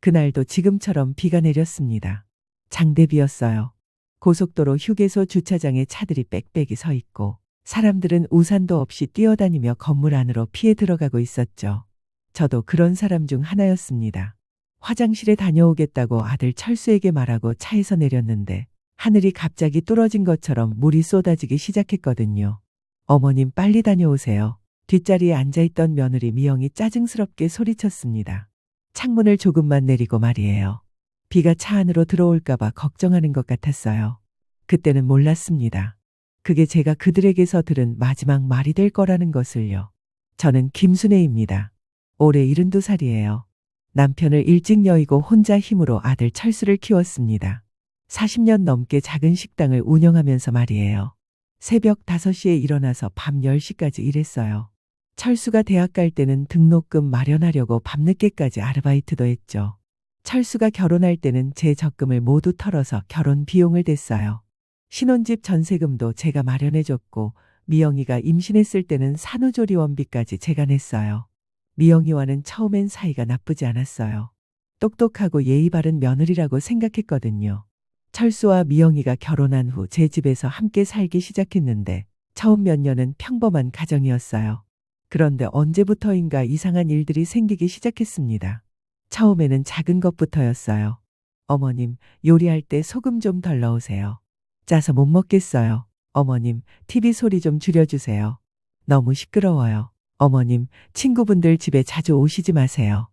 그날도 지금처럼 비가 내렸습니다. 장대비였어요. 고속도로 휴게소 주차장에 차들이 빽빽이 서 있고 사람들은 우산도 없이 뛰어다니며 건물 안으로 피해 들어가고 있었죠. 저도 그런 사람 중 하나였습니다. 화장실에 다녀오겠다고 아들 철수에게 말하고 차에서 내렸는데 하늘이 갑자기 뚫어진 것처럼 물이 쏟아지기 시작했거든요. 어머님 빨리 다녀오세요. 뒷자리에 앉아있던 며느리 미영이 짜증스럽게 소리쳤습니다. 창문을 조금만 내리고 말이에요. 비가 차 안으로 들어올까봐 걱정하는 것 같았어요. 그때는 몰랐습니다. 그게 제가 그들에게서 들은 마지막 말이 될 거라는 것을요. 저는 김순애입니다. 올해 72살이에요. 남편을 일찍 여의고 혼자 힘으로 아들 철수를 키웠습니다. 40년 넘게 작은 식당을 운영하면서 말이에요. 새벽 5시에 일어나서 밤 10시까지 일했어요. 철수가 대학 갈 때는 등록금 마련하려고 밤늦게까지 아르바이트도 했죠. 철수가 결혼할 때는 제 적금을 모두 털어서 결혼 비용을 댔어요. 신혼집 전세금도 제가 마련해줬고 미영이가 임신했을 때는 산후조리원비까지 제가 냈어요. 미영이와는 처음엔 사이가 나쁘지 않았어요. 똑똑하고 예의 바른 며느리라고 생각했거든요. 철수와 미영이가 결혼한 후 제 집에서 함께 살기 시작했는데 처음 몇 년은 평범한 가정이었어요. 그런데 언제부터인가 이상한 일들이 생기기 시작했습니다. 처음에는 작은 것부터였어요. 어머님, 요리할 때 소금 좀 덜 넣으세요. 짜서 못 먹겠어요. 어머님, TV 소리 좀 줄여주세요. 너무 시끄러워요. 어머님, 친구분들 집에 자주 오시지 마세요.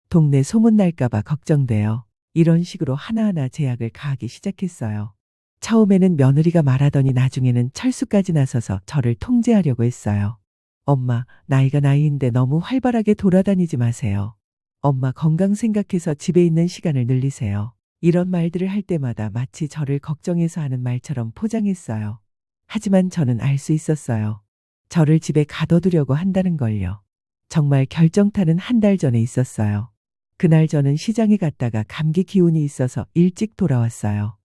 동네 소문날까봐 걱정돼요. 이런 식으로 하나하나 제약을 가하기 시작했어요. 처음에는 며느리가 말하더니 나중에는 철수까지 나서서 저를 통제하려고 했어요. 엄마, 나이가 나이인데 너무 활발하게 돌아다니지 마세요. 엄마 건강 생각해서 집에 있는 시간을 늘리세요. 이런 말들을 할 때마다 마치 저를 걱정해서 하는 말처럼 포장했어요. 하지만 저는 알 수 있었어요. 저를 집에 가둬두려고 한다는 걸요. 정말 결정타는 한 달 전에 있었어요. 그날 저는 시장에 갔다가 감기 기운이 있어서 일찍 돌아왔어요.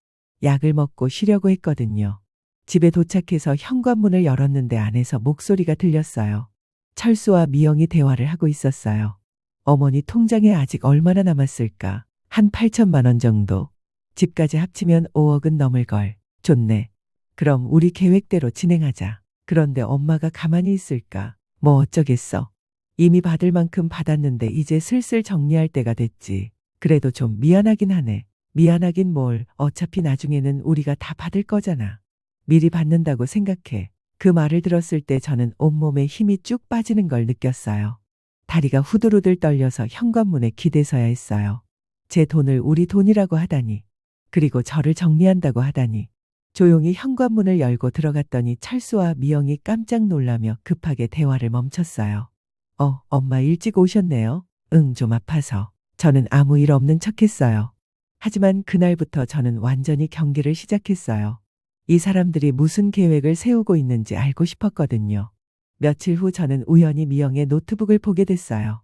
약을 먹고 쉬려고 했거든요. 집에 도착해서 현관문을 열었는데 안에서 목소리가 들렸어요. 철수와 미영이 대화를 하고 있었어요. 어머니 통장에 아직 얼마나 남았을까? 한 8천만 원 정도. 집까지 합치면 5억은 넘을 걸. 좋네. 그럼 우리 계획대로 진행하자. 그런데 엄마가 가만히 있을까? 뭐 어쩌겠어. 이미 받을 만큼 받았는데 이제 슬슬 정리할 때가 됐지. 그래도 좀 미안하긴 하네. 미안하긴 뭘. 어차피 나중에는 우리가 다 받을 거잖아. 미리 받는다고 생각해. 그 말을 들었을 때 저는 온몸에 힘이 쭉 빠지는 걸 느꼈어요. 다리가 후들후들 떨려서 현관문에 기대서야 했어요. 제 돈을 우리 돈이라고 하다니. 그리고 저를 정리한다고 하다니. 조용히 현관문을 열고 들어갔더니 철수와 미영이 깜짝 놀라며 급하게 대화를 멈췄어요. 엄마 일찍 오셨네요. 응, 좀 아파서. 저는 아무 일 없는 척했어요. 하지만 그날부터 저는 완전히 경계를 시작했어요. 이 사람들이 무슨 계획을 세우고 있는지 알고 싶었거든요. 며칠 후 저는 우연히 미영의 노트북을 보게 됐어요.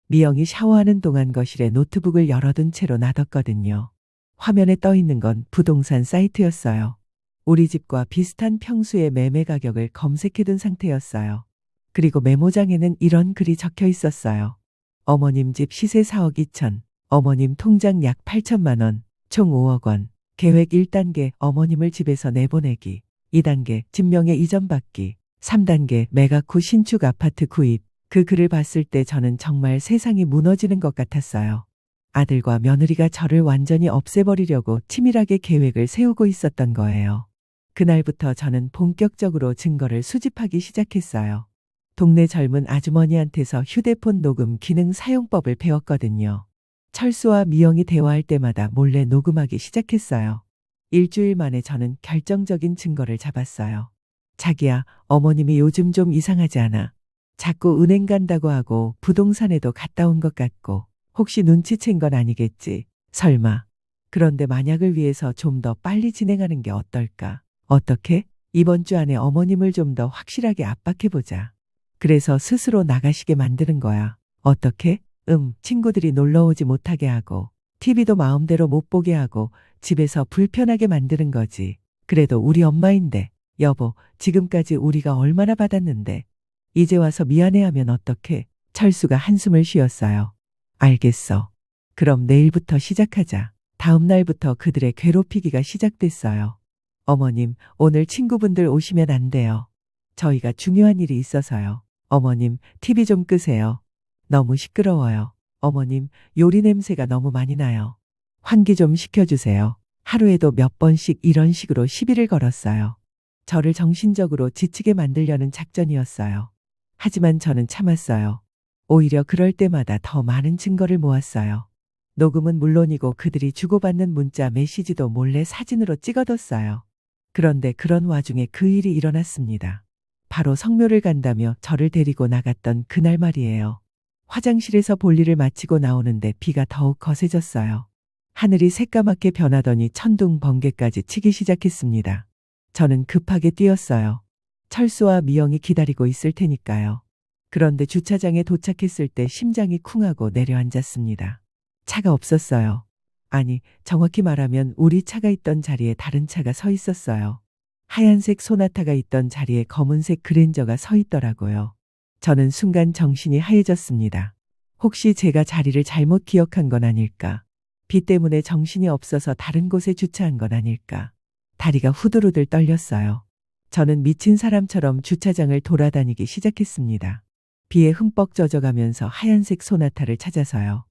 미영이 샤워하는 동안 거실에 노트북을 열어둔 채로 놔뒀거든요. 화면에 떠 있는 건 부동산 사이트였어요. 우리 집과 비슷한 평수의 매매 가격을 검색해둔 상태였어요. 그리고 메모장에는 이런 글이 적혀 있었어요. 어머님 집 시세 4억 2천, 어머님 통장 약 8천만 원, 총 5억 원. 계획 1단계 어머님을 집에서 내보내기, 2단계 집명의 이전 받기, 3단계 매각 후 신축 아파트 구입. 그 글을 봤을 때 저는 정말 세상이 무너지는 것 같았어요. 아들과 며느리가 저를 완전히 없애버리려고 치밀하게 계획을 세우고 있었던 거예요. 그날부터 저는 본격적으로 증거를 수집하기 시작했어요. 동네 젊은 아주머니한테서 휴대폰 녹음 기능 사용법을 배웠거든요. 철수와 미영이 대화할 때마다 몰래 녹음하기 시작했어요. 일주일 만에 저는 결정적인 증거를 잡았어요. 자기야, 어머님이 요즘 좀 이상하지 않아? 자꾸 은행 간다고 하고 부동산에도 갔다 온 것 같고 혹시 눈치챈 건 아니겠지? 설마. 그런데 만약을 위해서 좀 더 빨리 진행하는 게 어떨까? 어떻게? 이번 주 안에 어머님을 좀 더 확실하게 압박해보자. 그래서 스스로 나가시게 만드는 거야. 어떻게? 친구들이 놀러 오지 못하게 하고 TV도 마음대로 못 보게 하고 집에서 불편하게 만드는 거지. 그래도 우리 엄마인데. 여보, 지금까지 우리가 얼마나 받았는데. 이제 와서 미안해하면 어떡해? 철수가 한숨을 쉬었어요. 알겠어. 그럼 내일부터 시작하자. 다음 날부터 그들의 괴롭히기가 시작됐어요. 어머님, 오늘 친구분들 오시면 안 돼요. 저희가 중요한 일이 있어서요. 어머님, TV 좀 끄세요. 너무 시끄러워요. 어머님, 요리 냄새가 너무 많이 나요. 환기 좀 시켜주세요. 하루에도 몇 번씩 이런 식으로 시비를 걸었어요. 저를 정신적으로 지치게 만들려는 작전이었어요. 하지만 저는 참았어요. 오히려 그럴 때마다 더 많은 증거를 모았어요. 녹음은 물론이고 그들이 주고받는 문자 메시지도 몰래 사진으로 찍어뒀어요. 그런데 그런 와중에 그 일이 일어났습니다. 바로 성묘를 간다며 저를 데리고 나갔던 그날 말이에요. 화장실에서 볼일을 마치고 나오는데 비가 더욱 거세졌어요. 하늘이 새까맣게 변하더니 천둥 번개까지 치기 시작했습니다. 저는 급하게 뛰었어요. 철수와 미영이 기다리고 있을 테니까요. 그런데 주차장에 도착했을 때 심장이 쿵하고 내려앉았습니다. 차가 없었어요. 아니, 정확히 말하면 우리 차가 있던 자리에 다른 차가 서 있었어요. 하얀색 소나타가 있던 자리에 검은색 그랜저가 서 있더라고요. 저는 순간 정신이 하얘졌습니다. 혹시 제가 자리를 잘못 기억한 건 아닐까? 비 때문에 정신이 없어서 다른 곳에 주차한 건 아닐까? 다리가 후들후들 떨렸어요. 저는 미친 사람처럼 주차장을 돌아다니기 시작했습니다. 비에 흠뻑 젖어가면서 하얀색 소나타를 찾아서요.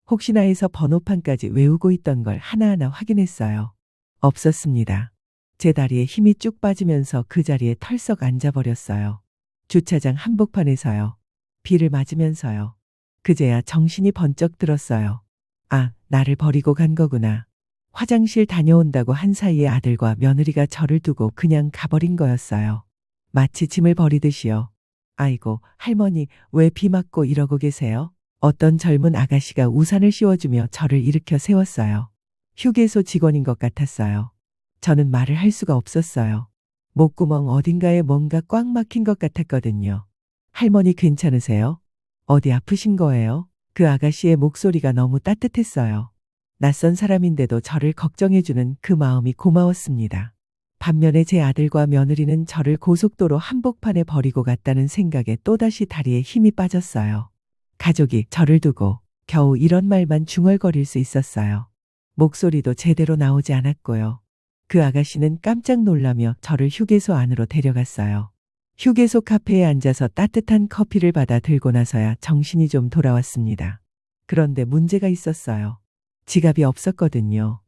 혹시나 해서 번호판까지 외우고 있던 걸 하나하나 확인했어요. 없었습니다. 제 다리에 힘이 쭉 빠지면서 그 자리에 털썩 앉아버렸어요. 주차장 한복판에서요. 비를 맞으면서요. 그제야 정신이 번쩍 들었어요. 아, 나를 버리고 간 거구나. 화장실 다녀온다고 한 사이에 아들과 며느리가 저를 두고 그냥 가버린 거였어요. 마치 짐을 버리듯이요. 아이고, 할머니, 왜 비 맞고 이러고 계세요? 어떤 젊은 아가씨가 우산을 씌워주며 저를 일으켜 세웠어요. 휴게소 직원인 것 같았어요. 저는 말을 할 수가 없었어요. 목구멍 어딘가에 뭔가 꽉 막힌 것 같았거든요. 할머니 괜찮으세요? 어디 아프신 거예요? 그 아가씨의 목소리가 너무 따뜻했어요. 낯선 사람인데도 저를 걱정해주는 그 마음이 고마웠습니다. 반면에 제 아들과 며느리는 저를 고속도로 한복판에 버리고 갔다는 생각에 또다시 다리에 힘이 빠졌어요. 가족이 저를 두고 겨우 이런 말만 중얼거릴 수 있었어요. 목소리도 제대로 나오지 않았고요. 그 아가씨는 깜짝 놀라며 저를 휴게소 안으로 데려갔어요. 휴게소 카페에 앉아서 따뜻한 커피를 받아 들고 나서야 정신이 좀 돌아왔습니다. 그런데 문제가 있었어요. 지갑이 없었거든요.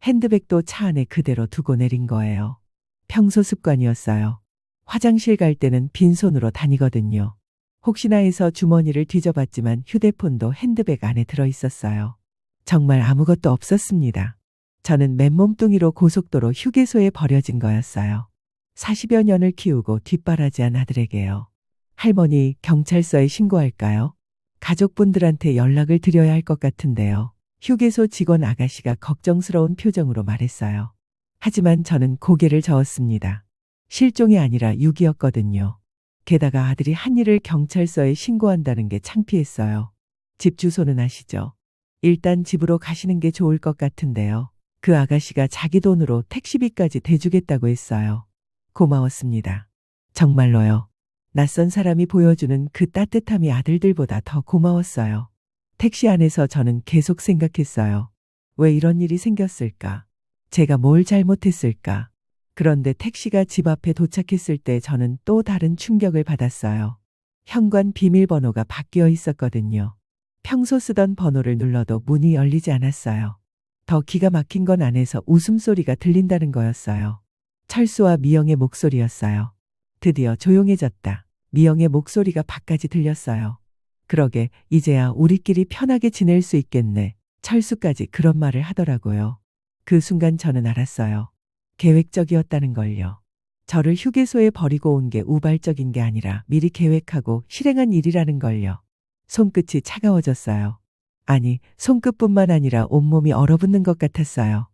핸드백도 차 안에 그대로 두고 내린 거예요. 평소 습관이었어요. 화장실 갈 때는 빈손으로 다니거든요. 혹시나 해서 주머니를 뒤져봤지만 휴대폰도 핸드백 안에 들어 있었어요. 정말 아무것도 없었습니다. 저는 맨몸뚱이로 고속도로 휴게소에 버려진 거였어요. 40여 년을 키우고 뒷바라지한 아들에게요. 할머니, 경찰서에 신고할까요? 가족분들한테 연락을 드려야 할 것 같은데요. 휴게소 직원 아가씨가 걱정스러운 표정으로 말했어요. 하지만 저는 고개를 저었습니다. 실종이 아니라 유기였거든요. 게다가 아들이 한 일을 경찰서에 신고한다는 게 창피했어요. 집 주소는 아시죠? 일단 집으로 가시는 게 좋을 것 같은데요. 그 아가씨가 자기 돈으로 택시비까지 대주겠다고 했어요. 고마웠습니다. 정말로요. 낯선 사람이 보여주는 그 따뜻함이 아들들보다 더 고마웠어요. 택시 안에서 저는 계속 생각했어요. 왜 이런 일이 생겼을까? 제가 뭘 잘못했을까? 그런데 택시가 집 앞에 도착했을 때 저는 또 다른 충격을 받았어요. 현관 비밀번호가 바뀌어 있었거든요. 평소 쓰던 번호를 눌러도 문이 열리지 않았어요. 더 기가 막힌 건 안에서 웃음소리가 들린다는 거였어요. 철수와 미영의 목소리였어요. 드디어 조용해졌다. 미영의 목소리가 밖까지 들렸어요. 그러게, 이제야 우리끼리 편하게 지낼 수 있겠네. 철수까지 그런 말을 하더라고요. 그 순간 저는 알았어요. 계획적이었다는 걸요. 저를 휴게소에 버리고 온 게 우발적인 게 아니라 미리 계획하고 실행한 일이라는 걸요. 손끝이 차가워졌어요. 아니, 손끝뿐만 아니라 온몸이 얼어붙는 것 같았어요.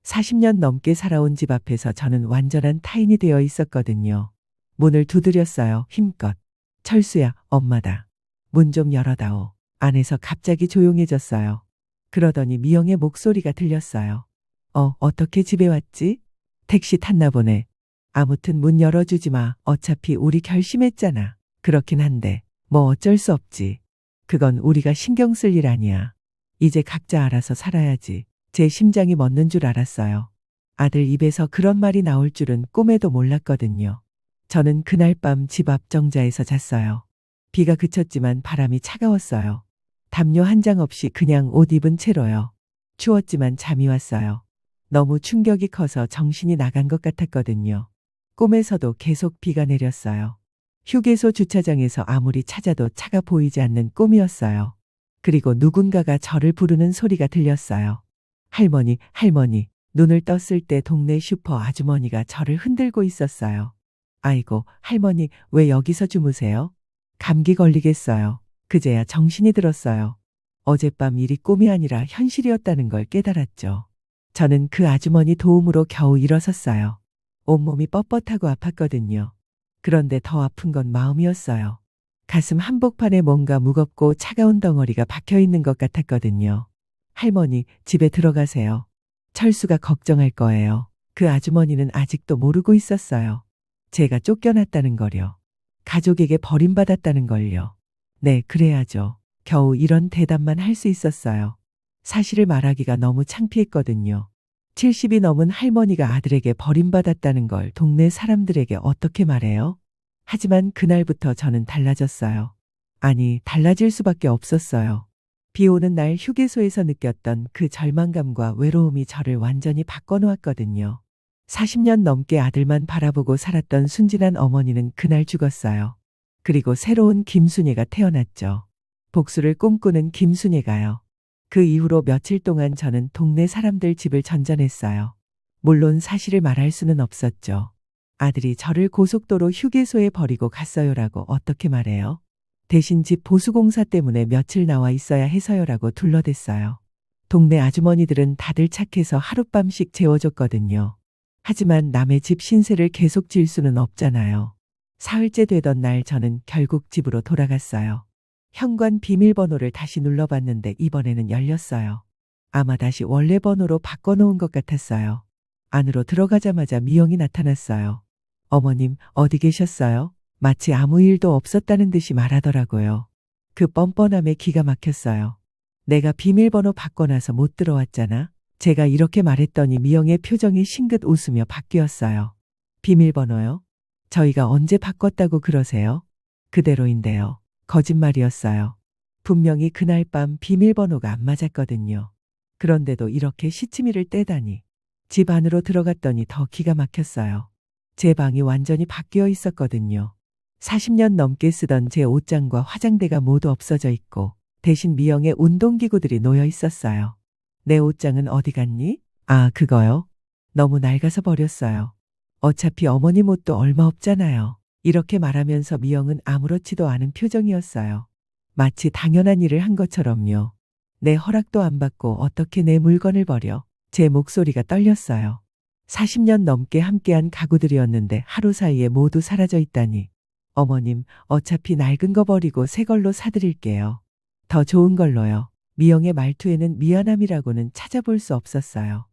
40년 넘게 살아온 집 앞에서 저는 완전한 타인이 되어 있었거든요. 문을 두드렸어요. 힘껏. 철수야, 엄마다. 문 좀 열어다오. 안에서 갑자기 조용해졌어요. 그러더니 미영의 목소리가 들렸어요. 어떻게 집에 왔지? 택시 탔나 보네. 아무튼 문 열어주지 마. 어차피 우리 결심했잖아. 그렇긴 한데 뭐 어쩔 수 없지. 그건 우리가 신경 쓸 일 아니야. 이제 각자 알아서 살아야지. 제 심장이 멎는 줄 알았어요. 아들 입에서 그런 말이 나올 줄은 꿈에도 몰랐거든요. 저는 그날 밤 집 앞 정자에서 잤어요. 비가 그쳤지만 바람이 차가웠어요. 담요 한 장 없이 그냥 옷 입은 채로요. 추웠지만 잠이 왔어요. 너무 충격이 커서 정신이 나간 것 같았거든요. 꿈에서도 계속 비가 내렸어요. 휴게소 주차장에서 아무리 찾아도 차가 보이지 않는 꿈이었어요. 그리고 누군가가 저를 부르는 소리가 들렸어요. 할머니, 할머니. 눈을 떴을 때 동네 슈퍼 아주머니가 저를 흔들고 있었어요. 아이고, 할머니, 왜 여기서 주무세요? 감기 걸리겠어요. 그제야 정신이 들었어요. 어젯밤 일이 꿈이 아니라 현실이었다는 걸 깨달았죠. 저는 그 아주머니 도움으로 겨우 일어섰어요. 온몸이 뻣뻣하고 아팠거든요. 그런데 더 아픈 건 마음이었어요. 가슴 한복판에 뭔가 무겁고 차가운 덩어리가 박혀 있는 것 같았거든요. 할머니, 집에 들어가세요. 철수가 걱정할 거예요. 그 아주머니는 아직도 모르고 있었어요. 제가 쫓겨났다는 걸요. 가족에게 버림받았다는 걸요. 네, 그래야죠. 겨우 이런 대답만 할 수 있었어요. 사실을 말하기가 너무 창피했거든요. 70이 넘은 할머니가 아들에게 버림받았다는 걸 동네 사람들에게 어떻게 말해요? 하지만 그날부터 저는 달라졌어요. 아니, 달라질 수밖에 없었어요. 비 오는 날 휴게소에서 느꼈던 그 절망감과 외로움이 저를 완전히 바꿔놓았거든요. 40년 넘게 아들만 바라보고 살았던 순진한 어머니는 그날 죽었어요. 그리고 새로운 김순예가 태어났죠. 복수를 꿈꾸는 김순예가요. 그 이후로 며칠 동안 저는 동네 사람들 집을 전전했어요. 물론 사실을 말할 수는 없었죠. 아들이 저를 고속도로 휴게소에 버리고 갔어요라고 어떻게 말해요? 대신 집 보수공사 때문에 며칠 나와 있어야 해서요라고 둘러댔어요. 동네 아주머니들은 다들 착해서 하룻밤씩 재워줬거든요. 하지만 남의 집 신세를 계속 질 수는 없잖아요. 사흘째 되던 날 저는 결국 집으로 돌아갔어요. 현관 비밀번호를 다시 눌러봤는데 이번에는 열렸어요. 아마 다시 원래 번호로 바꿔놓은 것 같았어요. 안으로 들어가자마자 미영이 나타났어요. 어머님, 어디 계셨어요? 마치 아무 일도 없었다는 듯이 말하더라고요. 그 뻔뻔함에 기가 막혔어요. 내가 비밀번호 바꿔놔서 못 들어왔잖아. 제가 이렇게 말했더니 미영의 표정이 싱긋 웃으며 바뀌었어요. 비밀번호요? 저희가 언제 바꿨다고 그러세요? 그대로인데요. 거짓말이었어요. 분명히 그날 밤 비밀번호가 안 맞았거든요. 그런데도 이렇게 시치미를 떼다니. 집 안으로 들어갔더니 더 기가 막혔어요. 제 방이 완전히 바뀌어 있었거든요. 40년 넘게 쓰던 제 옷장과 화장대가 모두 없어져 있고 대신 미영의 운동기구들이 놓여 있었어요. 내 옷장은 어디 갔니? 아, 그거요? 너무 낡아서 버렸어요. 어차피 어머님 옷도 얼마 없잖아요. 이렇게 말하면서 미영은 아무렇지도 않은 표정이었어요. 마치 당연한 일을 한 것처럼요. 내 허락도 안 받고 어떻게 내 물건을 버려? 제 목소리가 떨렸어요. 40년 넘게 함께한 가구들이었는데 하루 사이에 모두 사라져 있다니. 어머님, 어차피 낡은 거 버리고 새 걸로 사드릴게요. 더 좋은 걸로요. 미영의 말투에는 미안함이라고는 찾아볼 수 없었어요.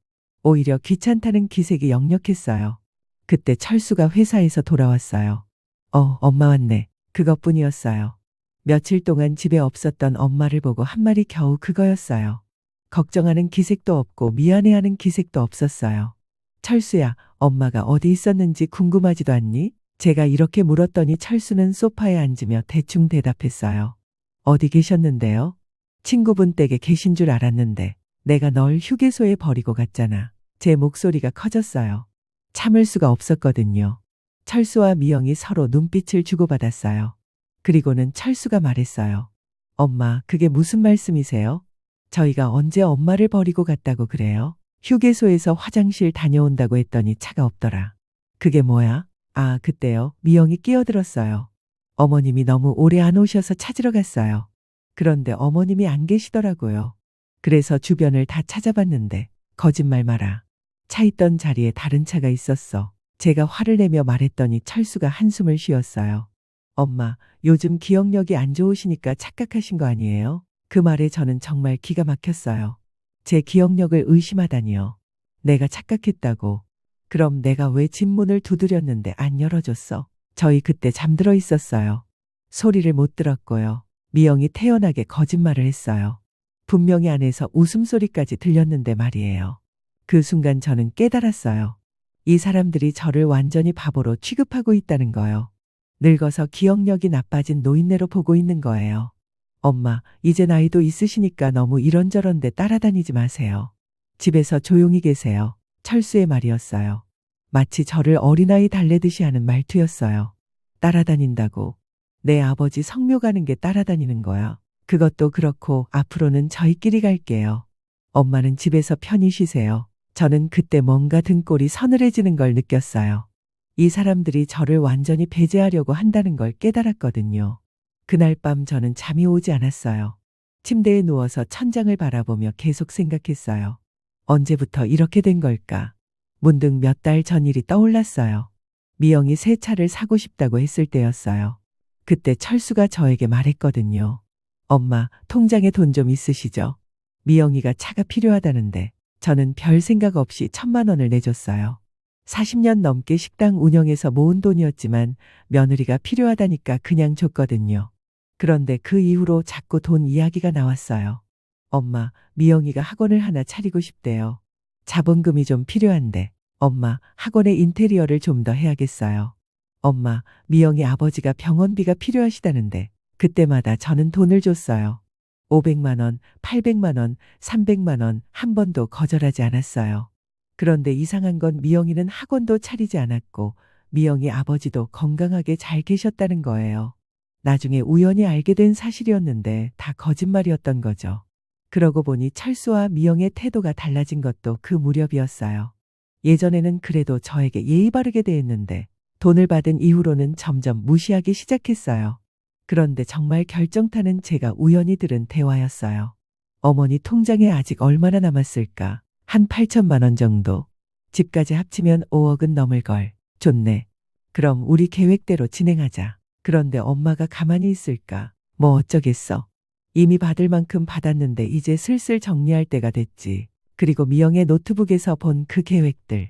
오히려 귀찮다는 기색이 역력했어요. 그때 철수가 회사에서 돌아왔어요. 엄마 왔네. 그것뿐이었어요. 며칠 동안 집에 없었던 엄마를 보고 한 말이 겨우 그거였어요. 걱정하는 기색도 없고 미안해하는 기색도 없었어요. 철수야, 엄마가 어디 있었는지 궁금하지도 않니? 제가 이렇게 물었더니 철수는 소파에 앉으며 대충 대답했어요. 어디 계셨는데요? 친구분 댁에 계신 줄 알았는데 내가 널 휴게소에 버리고 갔잖아. 제 목소리가 커졌어요. 참을 수가 없었거든요. 철수와 미영이 서로 눈빛을 주고받았어요. 그리고는 철수가 말했어요. 엄마, 그게 무슨 말씀이세요? 저희가 언제 엄마를 버리고 갔다고 그래요? 휴게소에서 화장실 다녀온다고 했더니 차가 없더라. 그게 뭐야? 아, 그때요. 미영이 끼어들었어요. 어머님이 너무 오래 안 오셔서 찾으러 갔어요. 그런데 어머님이 안 계시더라고요. 그래서 주변을 다 찾아봤는데 거짓말 마라. 차 있던 자리에 다른 차가 있었어. 제가 화를 내며 말했더니 철수가 한숨을 쉬었어요. 엄마, 요즘 기억력이 안 좋으시니까 착각하신 거 아니에요? 그 말에 저는 정말 기가 막혔어요. 제 기억력을 의심하다니요. 내가 착각했다고. 그럼 내가 왜 집 문을 두드렸는데 안 열어줬어? 저희 그때 잠들어 있었어요. 소리를 못 들었고요. 미영이 태연하게 거짓말을 했어요. 분명히 안에서 웃음소리까지 들렸는데 말이에요. 그 순간 저는 깨달았어요. 이 사람들이 저를 완전히 바보로 취급하고 있다는 거요. 늙어서 기억력이 나빠진 노인네로 보고 있는 거예요. 엄마, 이제 나이도 있으시니까 너무 이런저런 데 따라다니지 마세요. 집에서 조용히 계세요. 철수의 말이었어요. 마치 저를 어린아이 달래듯이 하는 말투였어요. 따라다닌다고. 내 아버지 성묘 가는 게 따라다니는 거야. 그것도 그렇고 앞으로는 저희끼리 갈게요. 엄마는 집에서 편히 쉬세요. 저는 그때 뭔가 등골이 서늘해지는 걸 느꼈어요. 이 사람들이 저를 완전히 배제하려고 한다는 걸 깨달았거든요. 그날 밤 저는 잠이 오지 않았어요. 침대에 누워서 천장을 바라보며 계속 생각했어요. 언제부터 이렇게 된 걸까? 문득 몇 달 전 일이 떠올랐어요. 미영이 새 차를 사고 싶다고 했을 때였어요. 그때 철수가 저에게 말했거든요. 엄마, 통장에 돈 좀 있으시죠? 미영이가 차가 필요하다는데 저는 별 생각 없이 1,000만 원을 내줬어요. 40년 넘게 식당 운영해서 모은 돈이었지만 며느리가 필요하다니까 그냥 줬거든요. 그런데 그 이후로 자꾸 돈 이야기가 나왔어요. 엄마, 미영이가 학원을 하나 차리고 싶대요. 자본금이 좀 필요한데 엄마, 학원의 인테리어를 좀 더 해야겠어요. 엄마, 미영이 아버지가 병원비가 필요하시다는데 그때마다 저는 돈을 줬어요. 500만 원, 800만 원, 300만 원 한 번도 거절하지 않았어요. 그런데 이상한 건 미영이는 학원도 차리지 않았고 미영이 아버지도 건강하게 잘 계셨다는 거예요. 나중에 우연히 알게 된 사실이었는데 다 거짓말이었던 거죠. 그러고 보니 철수와 미영의 태도가 달라진 것도 그 무렵이었어요. 예전에는 그래도 저에게 예의 바르게 대했는데 돈을 받은 이후로는 점점 무시하기 시작했어요. 그런데 정말 결정타는 제가 우연히 들은 대화였어요. 어머니 통장에 아직 얼마나 남았을까? 한 8천만 원 정도. 집까지 합치면 5억은 넘을 걸. 좋네. 그럼 우리 계획대로 진행하자. 그런데 엄마가 가만히 있을까? 뭐 어쩌겠어. 이미 받을 만큼 받았는데 이제 슬슬 정리할 때가 됐지. 그리고 미영의 노트북에서 본 그 계획들.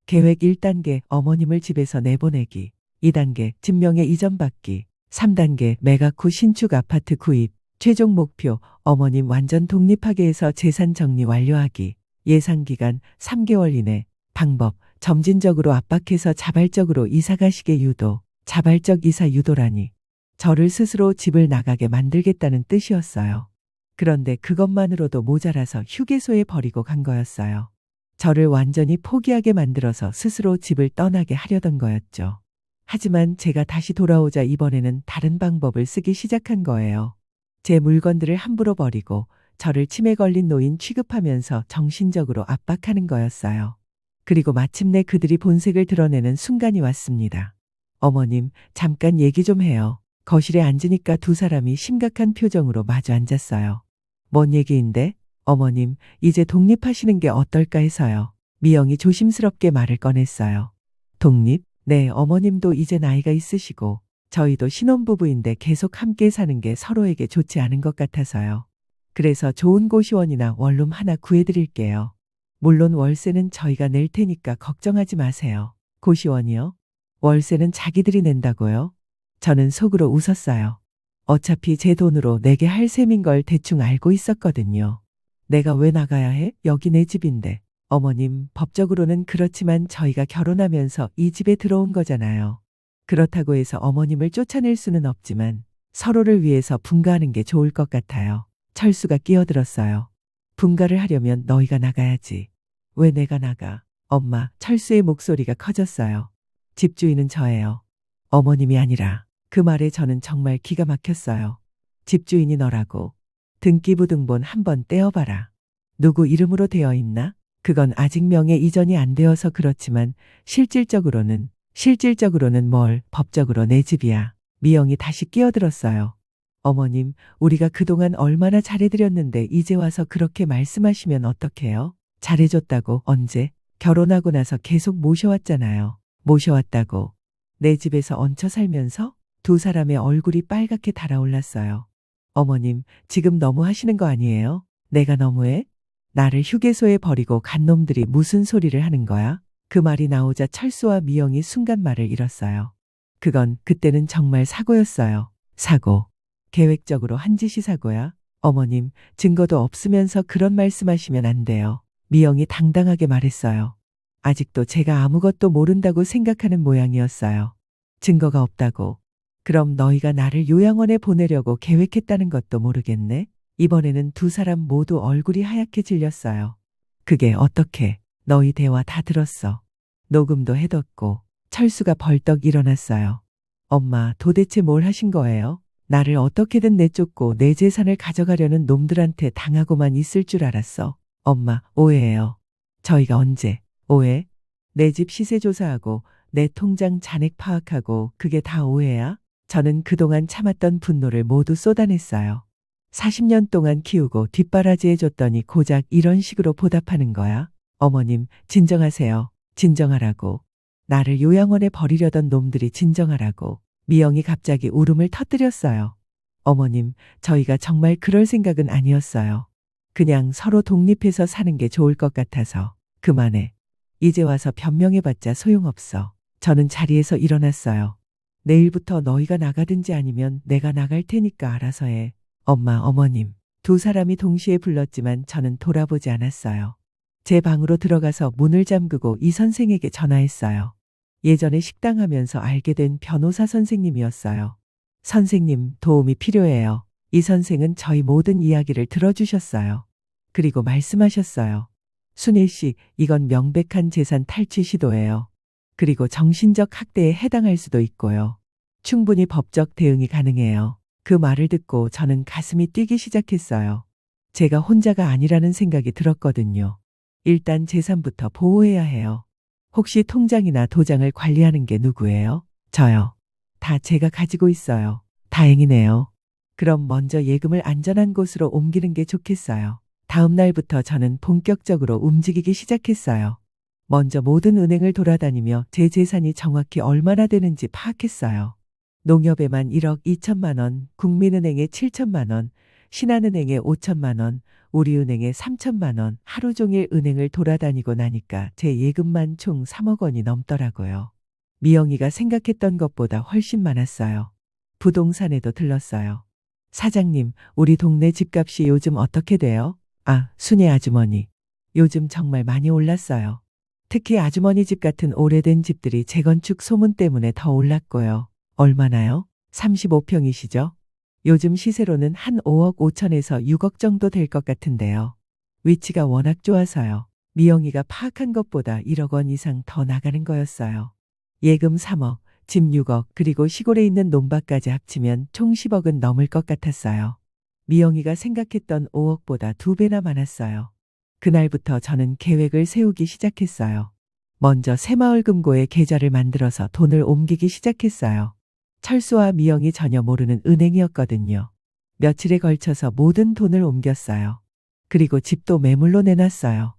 계획 1단계 어머님을 집에서 내보내기. 2단계 진명의 이전 받기. 3단계 매각 후 신축 아파트 구입. 최종 목표 어머님 완전 독립하게 해서 재산 정리 완료하기. 예상 기간 3개월 이내. 방법 점진적으로 압박해서 자발적으로 이사 가시게 유도. 자발적 이사 유도라니. 저를 스스로 집을 나가게 만들겠다는 뜻이었어요. 그런데 그것만으로도 모자라서 휴게소에 버리고 간 거였어요. 저를 완전히 포기하게 만들어서 스스로 집을 떠나게 하려던 거였죠. 하지만 제가 다시 돌아오자 이번에는 다른 방법을 쓰기 시작한 거예요. 제 물건들을 함부로 버리고 저를 치매 걸린 노인 취급하면서 정신적으로 압박하는 거였어요. 그리고 마침내 그들이 본색을 드러내는 순간이 왔습니다. 어머님, 잠깐 얘기 좀 해요. 거실에 앉으니까 두 사람이 심각한 표정으로 마주 앉았어요. 뭔 얘기인데? 어머님, 이제 독립하시는 게 어떨까 해서요. 미영이 조심스럽게 말을 꺼냈어요. 독립? 네, 어머님도 이제 나이가 있으시고 저희도 신혼부부인데 계속 함께 사는 게 서로에게 좋지 않은 것 같아서요. 그래서 좋은 고시원이나 원룸 하나 구해드릴게요. 물론 월세는 저희가 낼 테니까 걱정하지 마세요. 고시원이요? 월세는 자기들이 낸다고요? 저는 속으로 웃었어요. 어차피 제 돈으로 내게 할 셈인 걸 대충 알고 있었거든요. 내가 왜 나가야 해? 여기 내 집인데. 어머님, 법적으로는 그렇지만 저희가 결혼하면서 이 집에 들어온 거잖아요. 그렇다고 해서 어머님을 쫓아낼 수는 없지만 서로를 위해서 분가하는 게 좋을 것 같아요. 철수가 끼어들었어요. 분가를 하려면 너희가 나가야지. 왜 내가 나가? 엄마, 철수의 목소리가 커졌어요. 집주인은 저예요. 어머님이 아니라. 그 말에 저는 정말 기가 막혔어요. 집주인이 너라고. 등기부등본 한번 떼어봐라. 누구 이름으로 되어 있나? 그건 아직 명예 이전이 안 되어서 그렇지만 실질적으로는 뭘 법적으로 내 집이야. 미영이 다시 끼어들었어요. 어머님, 우리가 그동안 얼마나 잘해드렸는데 이제 와서 그렇게 말씀하시면 어떡해요? 잘해줬다고 언제? 결혼하고 나서 계속 모셔왔잖아요. 모셔왔다고. 내 집에서 얹혀 살면서? 두 사람의 얼굴이 빨갛게 달아올랐어요. 어머님, 지금 너무 하시는 거 아니에요? 내가 너무해? 나를 휴게소에 버리고 간 놈들이 무슨 소리를 하는 거야? 그 말이 나오자 철수와 미영이 순간 말을 잃었어요. 그때는 정말 사고였어요. 사고. 계획적으로 한 짓이 사고야? 어머님, 증거도 없으면서 그런 말씀하시면 안 돼요. 미영이 당당하게 말했어요. 아직도 제가 아무것도 모른다고 생각하는 모양이었어요. 증거가 없다고. 그럼 너희가 나를 요양원에 보내려고 계획했다는 것도 모르겠네? 이번에는 두 사람 모두 얼굴이 하얗게 질렸어요. 그게 어떻게? 너희 대화 다 들었어. 녹음도 해뒀고. 철수가 벌떡 일어났어요. 엄마, 도대체 뭘 하신 거예요? 나를 어떻게든 내쫓고 내 재산을 가져가려는 놈들한테 당하고만 있을 줄 알았어. 엄마, 오해예요. 저희가 언제? 오해? 내 집 시세 조사하고 내 통장 잔액 파악하고 그게 다 오해야? 저는 그동안 참았던 분노를 모두 쏟아냈어요. 40년 동안 키우고 뒷바라지해줬더니 고작 이런 식으로 보답하는 거야? 어머님, 진정하세요. 진정하라고. 나를 요양원에 버리려던 놈들이 진정하라고. 미영이 갑자기 울음을 터뜨렸어요. 어머님, 저희가 정말 그럴 생각은 아니었어요. 그냥 서로 독립해서 사는 게 좋을 것 같아서. 그만해. 이제 와서 변명해봤자 소용없어. 저는 자리에서 일어났어요. 내일부터 너희가 나가든지 아니면 내가 나갈 테니까 알아서 해. 엄마, 어머님. 두 사람이 동시에 불렀지만 저는 돌아보지 않았어요. 제 방으로 들어가서 문을 잠그고 이 선생에게 전화했어요. 예전에 식당 하면서 알게 된 변호사 선생님이었어요. 선생님, 도움이 필요해요. 이 선생은 저희 모든 이야기를 들어주셨어요. 그리고 말씀하셨어요. 순일 씨, 이건 명백한 재산 탈취 시도예요. 그리고 정신적 학대에 해당할 수도 있고요. 충분히 법적 대응이 가능해요. 그 말을 듣고 저는 가슴이 뛰기 시작했어요. 제가 혼자가 아니라는 생각이 들었거든요. 일단 재산부터 보호해야 해요. 혹시 통장이나 도장을 관리하는 게 누구예요? 저요. 다 제가 가지고 있어요. 다행이네요. 그럼 먼저 예금을 안전한 곳으로 옮기는 게 좋겠어요. 다음 날부터 저는 본격적으로 움직이기 시작했어요. 먼저 모든 은행을 돌아다니며 제 재산이 정확히 얼마나 되는지 파악했어요. 농협에만 1억 2천만 원, 국민은행에 7천만 원, 신한은행에 5천만 원, 우리은행에 3천만 원, 하루 종일 은행을 돌아다니고 나니까 제 예금만 총 3억 원이 넘더라고요. 미영이가 생각했던 것보다 훨씬 많았어요. 부동산에도 들렀어요. 사장님, 우리 동네 집값이 요즘 어떻게 돼요? 아, 순애 아주머니. 요즘 정말 많이 올랐어요. 특히 아주머니 집 같은 오래된 집들이 재건축 소문 때문에 더 올랐고요. 얼마나요? 35평이시죠? 요즘 시세로는 한 5억 5천에서 6억 정도 될 것 같은데요. 위치가 워낙 좋아서요. 미영이가 파악한 것보다 1억 원 이상 더 나가는 거였어요. 예금 3억, 집 6억, 그리고 시골에 있는 농가까지 합치면 총 10억은 넘을 것 같았어요. 미영이가 생각했던 5억보다 2배나 많았어요. 그날부터 저는 계획을 세우기 시작했어요. 먼저 새마을금고에 계좌를 만들어서 돈을 옮기기 시작했어요. 철수와 미영이 전혀 모르는 은행이었거든요. 며칠에 걸쳐서 모든 돈을 옮겼어요. 그리고 집도 매물로 내놨어요.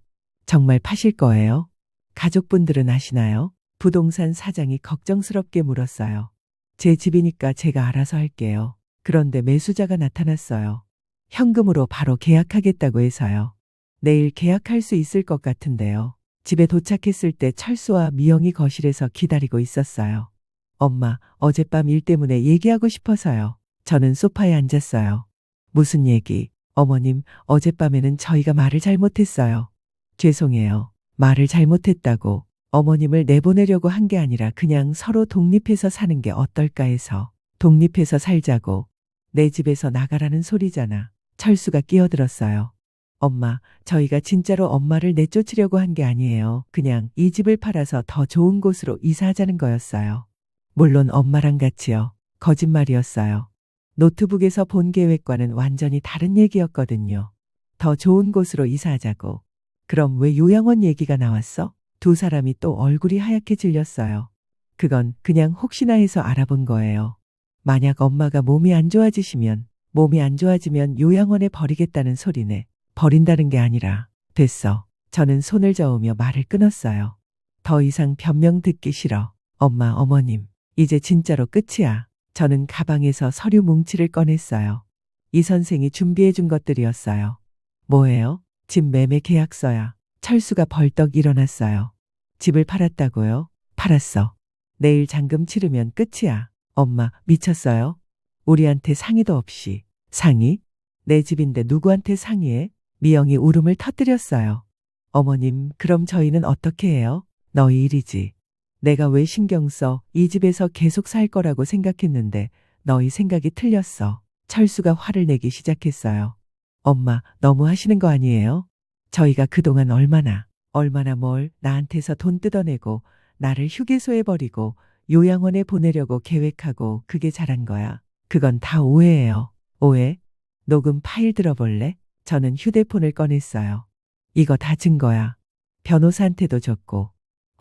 정말 파실 거예요? 가족분들은 아시나요? 부동산 사장이 걱정스럽게 물었어요. 제 집이니까 제가 알아서 할게요. 그런데 매수자가 나타났어요. 현금으로 바로 계약하겠다고 해서요. 내일 계약할 수 있을 것 같은데요. 집에 도착했을 때 철수와 미영이 거실에서 기다리고 있었어요. 엄마, 어젯밤 일 때문에 얘기하고 싶어서요. 저는 소파에 앉았어요. 무슨 얘기? 어머님, 어젯밤에는 저희가 말을 잘못했어요. 죄송해요. 말을 잘못했다고. 어머님을 내보내려고 한 게 아니라 그냥 서로 독립해서 사는 게 어떨까 해서. 독립해서 살자고. 내 집에서 나가라는 소리잖아. 철수가 끼어들었어요. 엄마, 저희가 진짜로 엄마를 내쫓으려고 한 게 아니에요. 그냥 이 집을 팔아서 더 좋은 곳으로 이사하자는 거였어요. 물론 엄마랑 같이요. 거짓말이었어요. 노트북에서 본 계획과는 완전히 다른 얘기였거든요. 더 좋은 곳으로 이사하자고. 그럼 왜 요양원 얘기가 나왔어? 두 사람이 또 얼굴이 하얗게 질렸어요. 그건 그냥 혹시나 해서 알아본 거예요. 만약 엄마가 몸이 안 좋아지면 요양원에 버리겠다는 소리네. 버린다는 게 아니라. 됐어. 저는 손을 저으며 말을 끊었어요. 더 이상 변명 듣기 싫어. 엄마, 어머님. 이제 진짜로 끝이야. 저는 가방에서 서류 뭉치를 꺼냈어요. 이 선생이 준비해 준 것들이었어요. 뭐예요? 집 매매 계약서야. 철수가 벌떡 일어났어요. 집을 팔았다고요? 팔았어. 내일 잔금 치르면 끝이야. 엄마, 미쳤어요? 우리한테 상의도 없이. 상의? 내 집인데 누구한테 상의해? 미영이 울음을 터뜨렸어요. 어머님, 그럼 저희는 어떻게 해요? 너희 일이지. 내가 왜 신경 써? 이 집에서 계속 살 거라고 생각했는데 너희 생각이 틀렸어. 철수가 화를 내기 시작했어요. 엄마, 너무 하시는 거 아니에요? 저희가 그동안 얼마나 뭘 나한테서 돈 뜯어내고 나를 휴게소에 버리고 요양원에 보내려고 계획하고 그게 잘한 거야. 그건 다 오해예요. 오해? 녹음 파일 들어볼래? 저는 휴대폰을 꺼냈어요. 이거 다 증거야. 변호사한테도 줬고.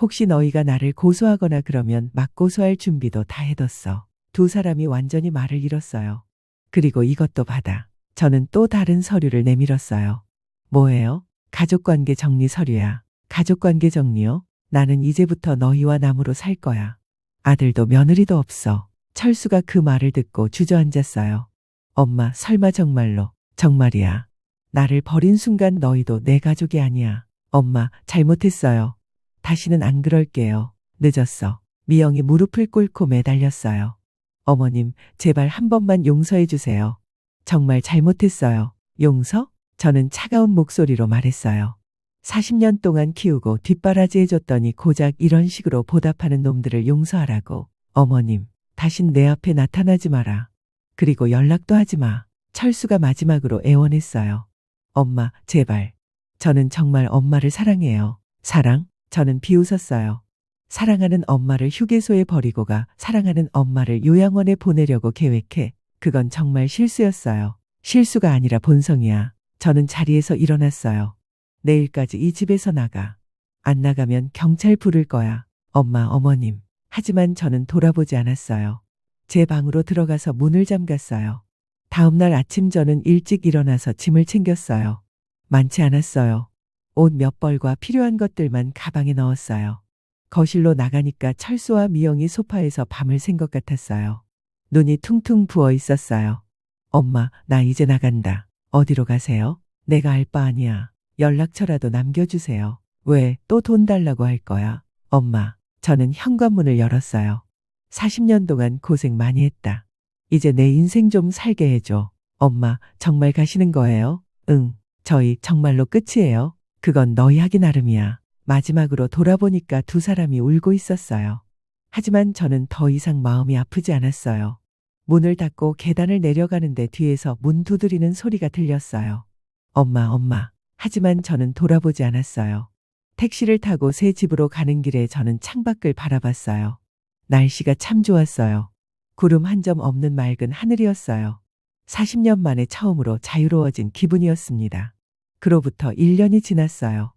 혹시 너희가 나를 고소하거나 그러면 막 고소할 준비도 다 해뒀어. 두 사람이 완전히 말을 잃었어요. 그리고 이것도 받아. 저는 또 다른 서류를 내밀었어요. 뭐예요? 가족관계 정리 서류야. 가족관계 정리요? 나는 이제부터 너희와 남으로 살 거야. 아들도 며느리도 없어. 철수가 그 말을 듣고 주저앉았어요. 엄마, 설마 정말로? 정말이야. 나를 버린 순간 너희도 내 가족이 아니야. 엄마, 잘못했어요. 다시는 안 그럴게요. 늦었어. 미영이 무릎을 꿇고 매달렸어요. 어머님, 제발 한 번만 용서해 주세요. 정말 잘못했어요. 용서? 저는 차가운 목소리로 말했어요. 40년 동안 키우고 뒷바라지 해줬더니 고작 이런 식으로 보답하는 놈들을 용서하라고. 어머님, 다신 내 앞에 나타나지 마라. 그리고 연락도 하지 마. 철수가 마지막으로 애원했어요. 엄마, 제발. 저는 정말 엄마를 사랑해요. 사랑? 저는 비웃었어요. 사랑하는 엄마를 휴게소에 버리고 가 사랑하는 엄마를 요양원에 보내려고 계획해. 그건 정말 실수였어요. 실수가 아니라 본성이야. 저는 자리에서 일어났어요. 내일까지 이 집에서 나가. 안 나가면 경찰 부를 거야. 엄마, 어머님. 하지만 저는 돌아보지 않았어요. 제 방으로 들어가서 문을 잠갔어요. 다음 날 아침 저는 일찍 일어나서 짐을 챙겼어요. 많지 않았어요. 옷 몇 벌과 필요한 것들만 가방에 넣었어요. 거실로 나가니까 철수와 미영이 소파에서 밤을 샌 것 같았어요. 눈이 퉁퉁 부어 있었어요. 엄마, 나 이제 나간다. 어디로 가세요? 내가 알 바 아니야. 연락처라도 남겨주세요. 왜 또 돈 달라고 할 거야? 엄마, 저는 현관문을 열었어요. 40년 동안 고생 많이 했다. 이제 내 인생 좀 살게 해줘. 엄마, 정말 가시는 거예요? 응, 저희 정말로 끝이에요. 그건 너희 하기 나름이야. 마지막으로 돌아보니까 두 사람이 울고 있었어요. 하지만 저는 더 이상 마음이 아프지 않았어요. 문을 닫고 계단을 내려가는데 뒤에서 문 두드리는 소리가 들렸어요. 엄마. 하지만 저는 돌아보지 않았어요. 택시를 타고 새 집으로 가는 길에 저는 창밖을 바라봤어요. 날씨가 참 좋았어요. 구름 한 점 없는 맑은 하늘이었어요. 40년 만에 처음으로 자유로워진 기분이었습니다. 그로부터 1년이 지났어요.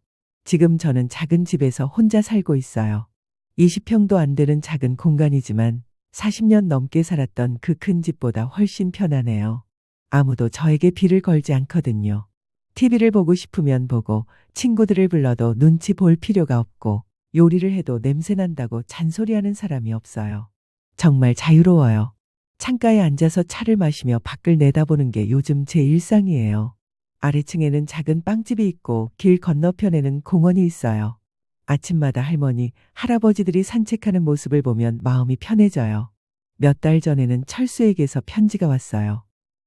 지금 저는 작은 집에서 혼자 살고 있어요. 20평도 안 되는 작은 공간이지만 40년 넘게 살았던 그 큰 집보다 훨씬 편하네요. 아무도 저에게 비를 걸지 않거든요. TV를 보고 싶으면 보고 친구들을 불러도 눈치 볼 필요가 없고 요리를 해도 냄새 난다고 잔소리하는 사람이 없어요. 정말 자유로워요. 창가에 앉아서 차를 마시며 밖을 내다보는 게 요즘 제 일상이에요. 아래층에는 작은 빵집이 있고 길 건너편에는 공원이 있어요. 아침마다 할머니, 할아버지들이 산책하는 모습을 보면 마음이 편해져요. 몇 달 전에는 철수에게서 편지가 왔어요.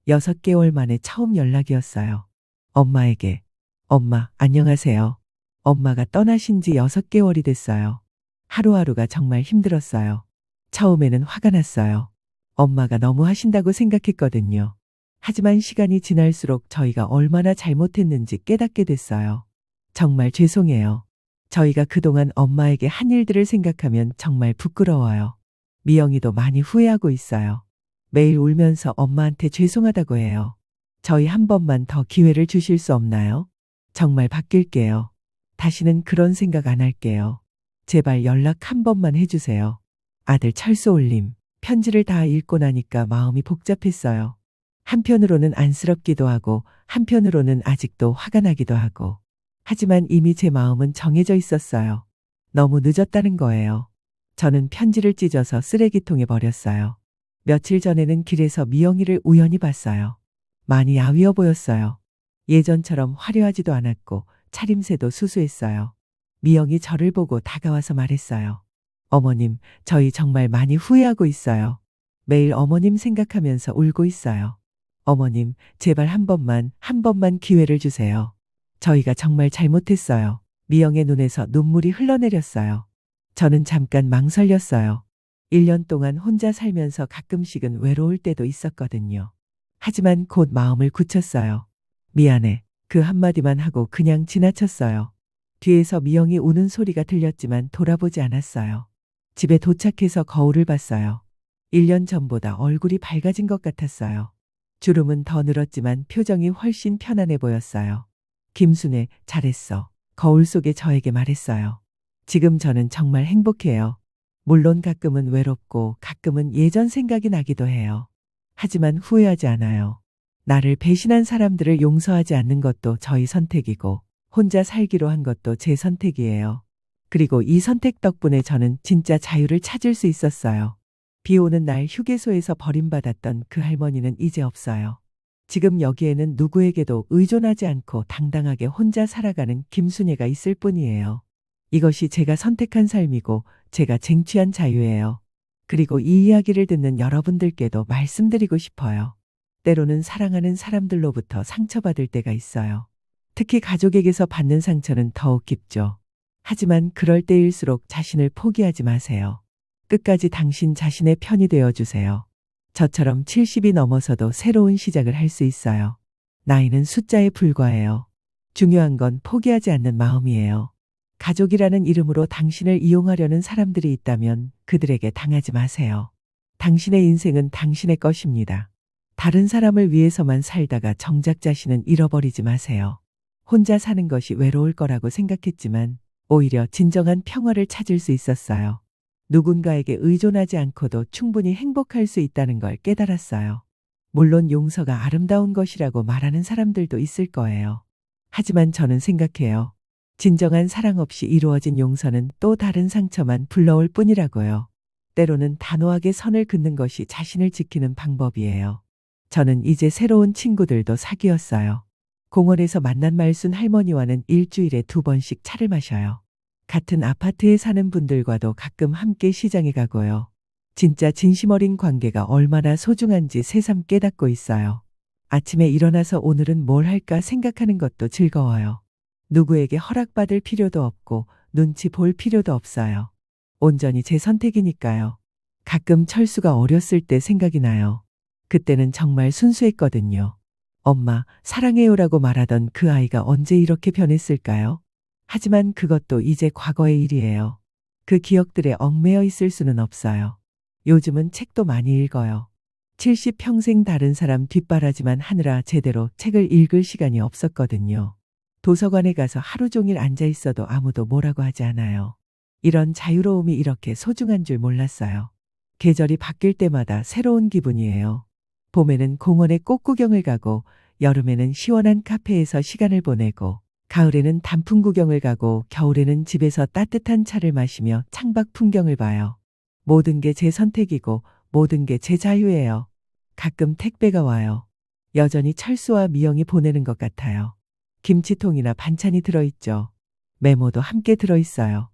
6개월 만에 처음 연락이었어요. 엄마에게. 엄마, 안녕하세요. 엄마가 떠나신 지 6개월이 됐어요. 하루하루가 정말 힘들었어요. 처음에는 화가 났어요. 엄마가 너무 하신다고 생각했거든요. 하지만 시간이 지날수록 저희가 얼마나 잘못했는지 깨닫게 됐어요. 정말 죄송해요. 저희가 그동안 엄마에게 한 일들을 생각하면 정말 부끄러워요. 미영이도 많이 후회하고 있어요. 매일 울면서 엄마한테 죄송하다고 해요. 저희 한 번만 더 기회를 주실 수 없나요? 정말 바뀔게요. 다시는 그런 생각 안 할게요. 제발 연락 한 번만 해주세요. 아들 철수 올림. 편지를 다 읽고 나니까 마음이 복잡했어요. 한편으로는 안쓰럽기도 하고 한편으로는 아직도 화가 나기도 하고. 하지만 이미 제 마음은 정해져 있었어요. 너무 늦었다는 거예요. 저는 편지를 찢어서 쓰레기통에 버렸어요. 며칠 전에는 길에서 미영이를 우연히 봤어요. 많이 야위어 보였어요. 예전처럼 화려하지도 않았고 차림새도 수수했어요. 미영이 저를 보고 다가와서 말했어요. 어머님, 저희 정말 많이 후회하고 있어요. 매일 어머님 생각하면서 울고 있어요. 어머님, 제발 한 번만 기회를 주세요. 저희가 정말 잘못했어요. 미영의 눈에서 눈물이 흘러내렸어요. 저는 잠깐 망설였어요. 1년 동안 혼자 살면서 가끔씩은 외로울 때도 있었거든요. 하지만 곧 마음을 굳혔어요. 미안해. 그 한마디만 하고 그냥 지나쳤어요. 뒤에서 미영이 우는 소리가 들렸지만 돌아보지 않았어요. 집에 도착해서 거울을 봤어요. 1년 전보다 얼굴이 밝아진 것 같았어요. 주름은 더 늘었지만 표정이 훨씬 편안해 보였어요. 김순애, 잘했어. 거울 속에 저에게 말했어요. 지금 저는 정말 행복해요. 물론 가끔은 외롭고 가끔은 예전 생각이 나기도 해요. 하지만 후회하지 않아요. 나를 배신한 사람들을 용서하지 않는 것도 저희 선택이고 혼자 살기로 한 것도 제 선택이에요. 그리고 이 선택 덕분에 저는 진짜 자유를 찾을 수 있었어요. 비 오는 날 휴게소에서 버림받았던 그 할머니는 이제 없어요. 지금 여기에는 누구에게도 의존하지 않고 당당하게 혼자 살아가는 김순애가 있을 뿐이에요. 이것이 제가 선택한 삶이고 제가 쟁취한 자유예요. 그리고 이 이야기를 듣는 여러분들께도 말씀드리고 싶어요. 때로는 사랑하는 사람들로부터 상처받을 때가 있어요. 특히 가족에게서 받는 상처는 더욱 깊죠. 하지만 그럴 때일수록 자신을 포기하지 마세요. 끝까지 당신 자신의 편이 되어주세요. 저처럼 70이 넘어서도 새로운 시작을 할 수 있어요. 나이는 숫자에 불과해요. 중요한 건 포기하지 않는 마음이에요. 가족이라는 이름으로 당신을 이용하려는 사람들이 있다면 그들에게 당하지 마세요. 당신의 인생은 당신의 것입니다. 다른 사람을 위해서만 살다가 정작 자신은 잃어버리지 마세요. 혼자 사는 것이 외로울 거라고 생각했지만 오히려 진정한 평화를 찾을 수 있었어요. 누군가에게 의존하지 않고도 충분히 행복할 수 있다는 걸 깨달았어요. 물론 용서가 아름다운 것이라고 말하는 사람들도 있을 거예요. 하지만 저는 생각해요. 진정한 사랑 없이 이루어진 용서는 또 다른 상처만 불러올 뿐이라고요. 때로는 단호하게 선을 긋는 것이 자신을 지키는 방법이에요. 저는 이제 새로운 친구들도 사귀었어요. 공원에서 만난 말순 할머니와는 일주일에 2번씩 차를 마셔요. 같은 아파트에 사는 분들과도 가끔 함께 시장에 가고요. 진짜 진심 어린 관계가 얼마나 소중한지 새삼 깨닫고 있어요. 아침에 일어나서 오늘은 뭘 할까 생각하는 것도 즐거워요. 누구에게 허락받을 필요도 없고 눈치 볼 필요도 없어요. 온전히 제 선택이니까요. 가끔 철수가 어렸을 때 생각이 나요. 그때는 정말 순수했거든요. 엄마, 사랑해요라고 말하던 그 아이가 언제 이렇게 변했을까요? 하지만 그것도 이제 과거의 일이에요. 그 기억들에 얽매여 있을 수는 없어요. 요즘은 책도 많이 읽어요. 70평생 다른 사람 뒷바라지만 하느라 제대로 책을 읽을 시간이 없었거든요. 도서관에 가서 하루 종일 앉아 있어도 아무도 뭐라고 하지 않아요. 이런 자유로움이 이렇게 소중한 줄 몰랐어요. 계절이 바뀔 때마다 새로운 기분이에요. 봄에는 공원에 꽃 구경을 가고 여름에는 시원한 카페에서 시간을 보내고 가을에는 단풍 구경을 가고 겨울에는 집에서 따뜻한 차를 마시며 창밖 풍경을 봐요. 모든 게 제 선택이고 모든 게 제 자유예요. 가끔 택배가 와요. 여전히 철수와 미영이 보내는 것 같아요. 김치통이나 반찬이 들어있죠. 메모도 함께 들어있어요.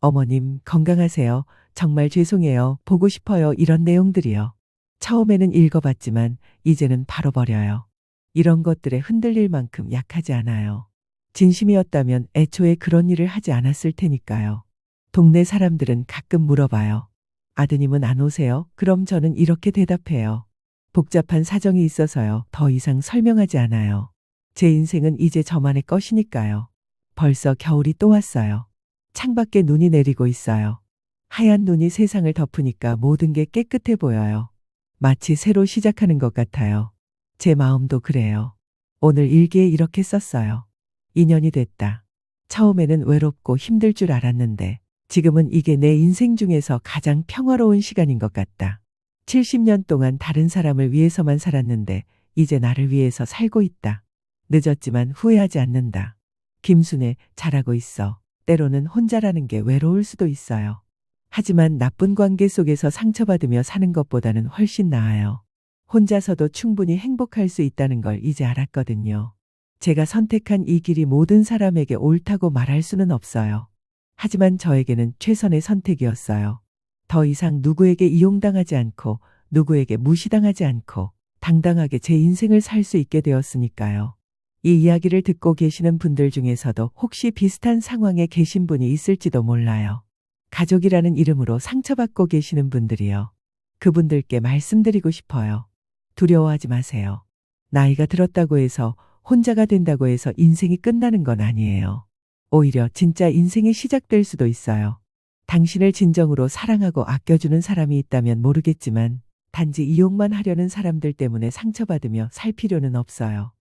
어머님, 건강하세요. 정말 죄송해요. 보고 싶어요. 이런 내용들이요. 처음에는 읽어봤지만 이제는 바로 버려요. 이런 것들에 흔들릴 만큼 약하지 않아요. 진심이었다면 애초에 그런 일을 하지 않았을 테니까요. 동네 사람들은 가끔 물어봐요. 아드님은 안 오세요? 그럼 저는 이렇게 대답해요. 복잡한 사정이 있어서요. 더 이상 설명하지 않아요. 제 인생은 이제 저만의 것이니까요. 벌써 겨울이 또 왔어요. 창밖에 눈이 내리고 있어요. 하얀 눈이 세상을 덮으니까 모든 게 깨끗해 보여요. 마치 새로 시작하는 것 같아요. 제 마음도 그래요. 오늘 일기에 이렇게 썼어요. 2년이 됐다. 처음에는 외롭고 힘들 줄 알았는데 지금은 이게 내 인생 중에서 가장 평화로운 시간인 것 같다. 70년 동안 다른 사람을 위해서만 살았는데 이제 나를 위해서 살고 있다. 늦었지만 후회하지 않는다. 김순애, 잘하고 있어. 때로는 혼자라는 게 외로울 수도 있어요. 하지만 나쁜 관계 속에서 상처받으며 사는 것보다는 훨씬 나아요. 혼자서도 충분히 행복할 수 있다는 걸 이제 알았거든요. 제가 선택한 이 길이 모든 사람에게 옳다고 말할 수는 없어요. 하지만 저에게는 최선의 선택이었어요. 더 이상 누구에게 이용당하지 않고 누구에게 무시당하지 않고 당당하게 제 인생을 살 수 있게 되었으니까요. 이 이야기를 듣고 계시는 분들 중에서도 혹시 비슷한 상황에 계신 분이 있을지도 몰라요. 가족이라는 이름으로 상처받고 계시는 분들이요. 그분들께 말씀드리고 싶어요. 두려워하지 마세요. 나이가 들었다고 해서 혼자가 된다고 해서 인생이 끝나는 건 아니에요. 오히려 진짜 인생이 시작될 수도 있어요. 당신을 진정으로 사랑하고 아껴주는 사람이 있다면 모르겠지만 단지 이용만 하려는 사람들 때문에 상처받으며 살 필요는 없어요.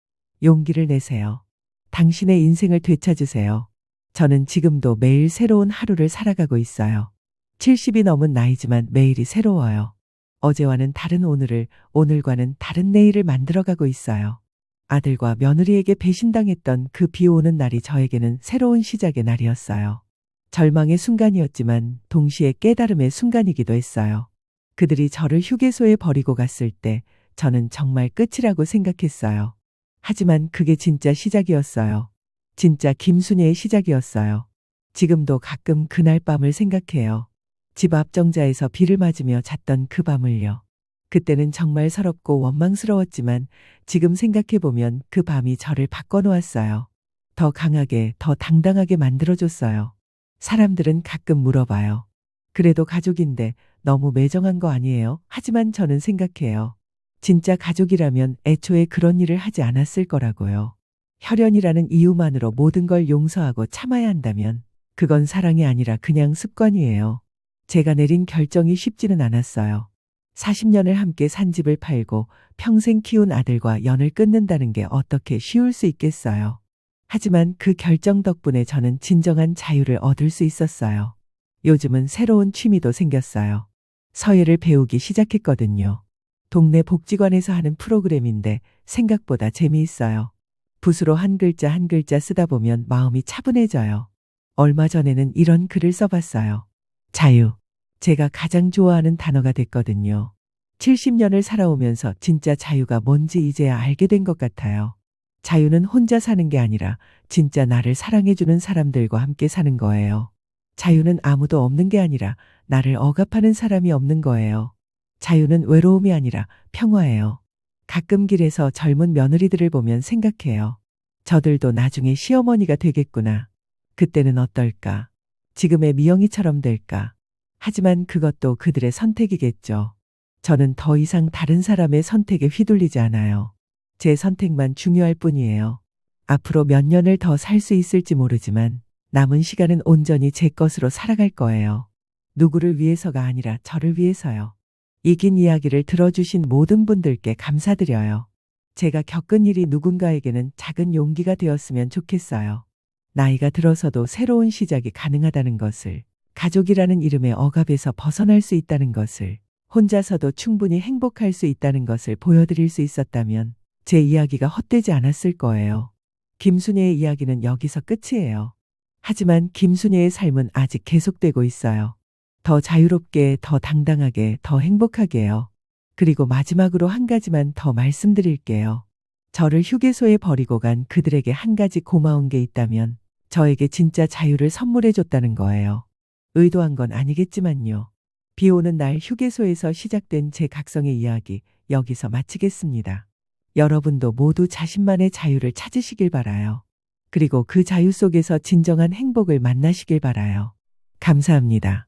용기를 내세요. 당신의 인생을 되찾으세요. 저는 지금도 매일 새로운 하루를 살아가고 있어요. 70이 넘은 나이지만 매일이 새로워요. 어제와는 다른 오늘을, 오늘과는 다른 내일을 만들어가고 있어요. 아들과 며느리에게 배신당했던 그 비 오는 날이 저에게는 새로운 시작의 날이었어요. 절망의 순간이었지만 동시에 깨달음의 순간이기도 했어요. 그들이 저를 휴게소에 버리고 갔을 때 저는 정말 끝이라고 생각했어요. 하지만 그게 진짜 시작이었어요. 진짜 김순애의 시작이었어요. 지금도 가끔 그날 밤을 생각해요. 집 앞 정자에서 비를 맞으며 잤던 그 밤을요. 그때는 정말 서럽고 원망스러웠지만 지금 생각해보면 그 밤이 저를 바꿔놓았어요. 더 강하게, 더 당당하게 만들어줬어요. 사람들은 가끔 물어봐요. 그래도 가족인데 너무 매정한 거 아니에요? 하지만 저는 생각해요. 진짜 가족이라면 애초에 그런 일을 하지 않았을 거라고요. 혈연이라는 이유만으로 모든 걸 용서하고 참아야 한다면 그건 사랑이 아니라 그냥 습관이에요. 제가 내린 결정이 쉽지는 않았어요. 40년을 함께 산 집을 팔고 평생 키운 아들과 연을 끊는다는 게 어떻게 쉬울 수 있겠어요. 하지만 그 결정 덕분에 저는 진정한 자유를 얻을 수 있었어요. 요즘은 새로운 취미도 생겼어요. 서예를 배우기 시작했거든요. 동네 복지관에서 하는 프로그램인데 생각보다 재미있어요. 붓으로 한 글자 한 글자 쓰다 보면 마음이 차분해져요. 얼마 전에는 이런 글을 써봤어요. 자유. 제가 가장 좋아하는 단어가 됐거든요. 70년을 살아오면서 진짜 자유가 뭔지 이제야 알게 된 것 같아요. 자유는 혼자 사는 게 아니라 진짜 나를 사랑해주는 사람들과 함께 사는 거예요. 자유는 아무도 없는 게 아니라 나를 억압하는 사람이 없는 거예요. 자유는 외로움이 아니라 평화예요. 가끔 길에서 젊은 며느리들을 보면 생각해요. 저들도 나중에 시어머니가 되겠구나. 그때는 어떨까? 지금의 미영이처럼 될까? 하지만 그것도 그들의 선택이겠죠. 저는 더 이상 다른 사람의 선택에 휘둘리지 않아요. 제 선택만 중요할 뿐이에요. 앞으로 몇 년을 더 살 수 있을지 모르지만 남은 시간은 온전히 제 것으로 살아갈 거예요. 누구를 위해서가 아니라 저를 위해서요. 이 긴 이야기를 들어주신 모든 분들께 감사드려요. 제가 겪은 일이 누군가에게는 작은 용기가 되었으면 좋겠어요. 나이가 들어서도 새로운 시작이 가능하다는 것을, 가족이라는 이름의 억압에서 벗어날 수 있다는 것을, 혼자서도 충분히 행복할 수 있다는 것을 보여드릴 수 있었다면 제 이야기가 헛되지 않았을 거예요. 김순애의 이야기는 여기서 끝이에요. 하지만 김순애의 삶은 아직 계속되고 있어요. 더 자유롭게, 더 당당하게, 더 행복하게요. 그리고 마지막으로 한 가지만 더 말씀드릴게요. 저를 휴게소에 버리고 간 그들에게 한 가지 고마운 게 있다면 저에게 진짜 자유를 선물해 줬다는 거예요. 의도한 건 아니겠지만요. 비 오는 날 휴게소에서 시작된 제 각성의 이야기 여기서 마치겠습니다. 여러분도 모두 자신만의 자유를 찾으시길 바라요. 그리고 그 자유 속에서 진정한 행복을 만나시길 바라요. 감사합니다.